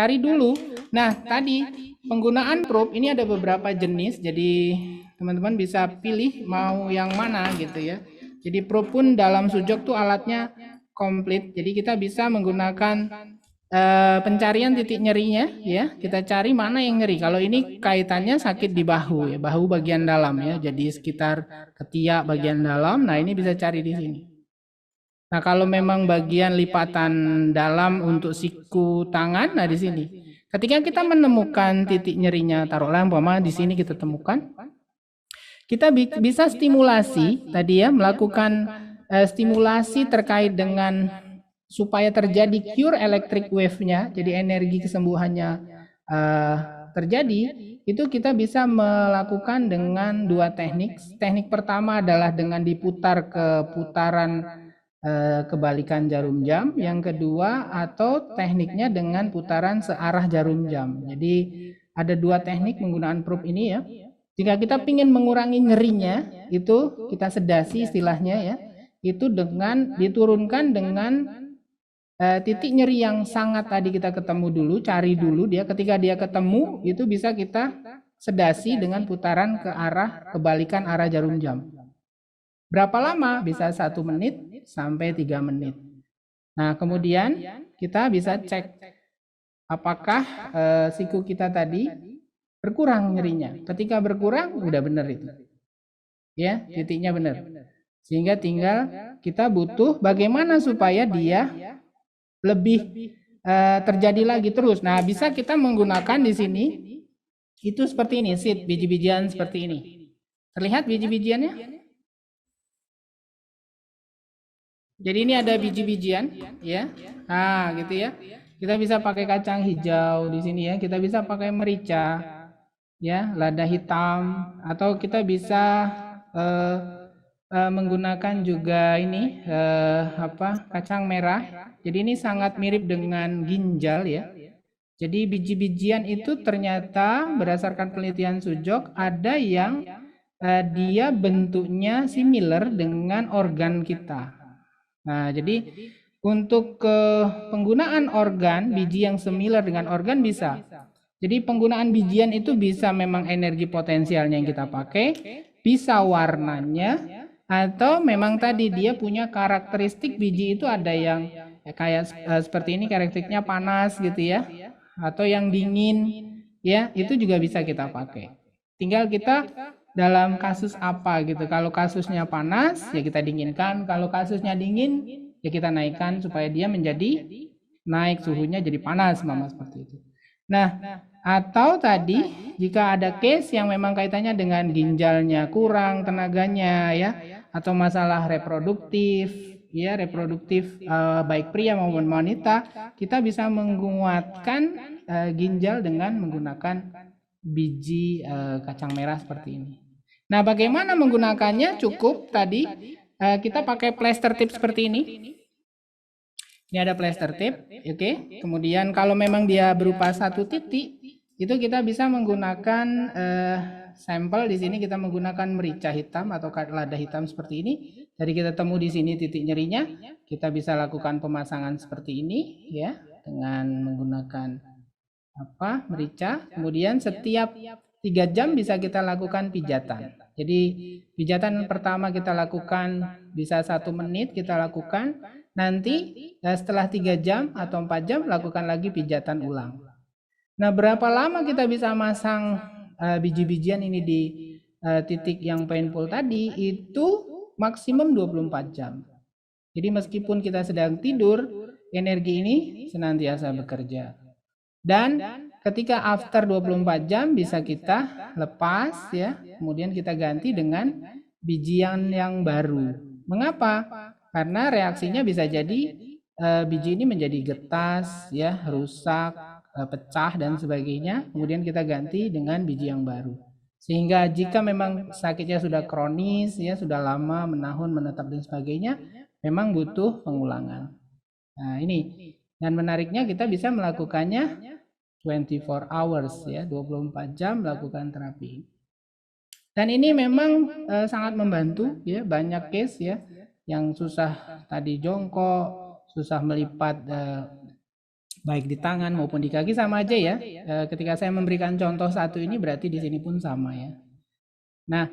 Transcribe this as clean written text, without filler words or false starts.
cari dulu. Nah, tadi penggunaan probe ini ada beberapa jenis, jadi teman-teman bisa pilih mau yang mana gitu ya. Jadi probe pun dalam sujok tuh alatnya komplit, jadi kita bisa menggunakan pencarian titik nyerinya ya. Kita cari mana yang nyeri. Kalau ini kaitannya sakit di bahu ya, bahu bagian dalam ya. Jadi sekitar ketiak bagian dalam. Nah, ini bisa cari di sini. Nah, kalau memang bagian lipatan dalam untuk siku tangan, nah di sini. Ketika kita menemukan titik nyerinya, taruhlah umpama di sini kita temukan, kita bisa stimulasi tadi ya, melakukan stimulasi terkait dengan supaya terjadi cure electric wave-nya, jadi energi kesembuhannya terjadi, itu kita bisa melakukan dengan dua teknik. Teknik pertama adalah dengan diputar ke putaran kebalikan jarum jam. Yang kedua atau tekniknya dengan putaran searah jarum jam. Jadi ada dua teknik menggunakan probe ini ya. Jika kita ingin mengurangi nyerinya, itu kita sedasi istilahnya ya, itu dengan diturunkan dengan titik nyeri yang sangat tadi kita ketemu dulu, cari dulu dia. Ketika dia ketemu, itu bisa kita sedasi dengan putaran ke arah kebalikan arah jarum jam. Berapa lama? Bisa 1 menit sampai 3 menit. Nah, kemudian kita bisa cek apakah siku kita tadi berkurang nyerinya. Ketika berkurang, udah benar itu. Ya, titiknya benar. Sehingga tinggal kita butuh bagaimana supaya dia lebih terjadi lagi terus. Nah, bisa kita menggunakan di sini itu seperti ini, seed, biji-bijian seperti ini. Terlihat biji-bijiannya? Jadi ini ada biji-bijian, ya. Nah, gitu ya. Kita bisa pakai kacang hijau di sini ya. Kita bisa pakai merica, ya, lada hitam, atau kita bisa menggunakan juga ini kacang merah. Jadi ini sangat mirip dengan ginjal ya. Jadi biji-bijian itu ternyata berdasarkan penelitian Sujok ada yang dia bentuknya similar dengan organ kita. Nah, jadi untuk penggunaan organ, biji yang similar dengan organ bisa. Jadi penggunaan bijian itu bisa memang energi potensialnya yang kita pakai, bisa warnanya, atau memang tadi dia punya karakteristik biji itu ada yang kayak seperti ini karakteristiknya panas gitu ya, atau yang dingin ya, itu juga bisa kita pakai. Tinggal kita dalam kasus apa gitu. Kalau kasusnya panas ya kita dinginkan, kalau kasusnya dingin ya kita naikkan supaya dia menjadi naik suhunya jadi panas mama seperti itu. Nah, atau tadi jika ada case yang memang kaitannya dengan ginjalnya kurang tenaganya ya, atau masalah reproduktif ya, baik pria maupun wanita, kita bisa menguatkan ginjal dengan menggunakan biji kacang merah seperti ini. Nah, bagaimana menggunakannya? Cukup tadi kita pakai plaster tip seperti ini. Ini ada plaster tip, oke. Kemudian kalau memang dia berupa satu titik, itu kita bisa menggunakan sampel di sini kita menggunakan merica hitam atau lada hitam seperti ini. Jadi kita temu di sini titik nyerinya, kita bisa lakukan pemasangan seperti ini ya dengan menggunakan merica. Kemudian setiap 3 jam bisa kita lakukan pijatan. Jadi pijatan pertama kita lakukan bisa 1 menit kita lakukan. Nanti setelah 3 jam atau 4 jam lakukan lagi pijatan ulang. Nah, berapa lama kita bisa masang biji-bijian ini di titik yang painful tadi? Itu maksimum 24 jam. Jadi meskipun kita sedang tidur, energi ini senantiasa bekerja. Dan ketika after 24 jam bisa kita lepas ya, kemudian kita ganti dengan bijian yang baru. Mengapa? Karena reaksinya bisa jadi biji ini menjadi getas ya, rusak, pecah dan sebagainya. Kemudian kita ganti dengan biji yang baru. Sehingga jika memang sakitnya sudah kronis ya, sudah lama menahun, menetap dan sebagainya, memang butuh pengulangan. Nah, ini. Dan menariknya kita bisa melakukannya 24 hours ya, 24 jam melakukan terapi. Dan ini memang sangat membantu ya, banyak case ya yang susah tadi jongkok, susah melipat baik di tangan maupun di kaki sama aja ya. Ketika saya memberikan contoh satu ini berarti di sini pun sama ya. Nah,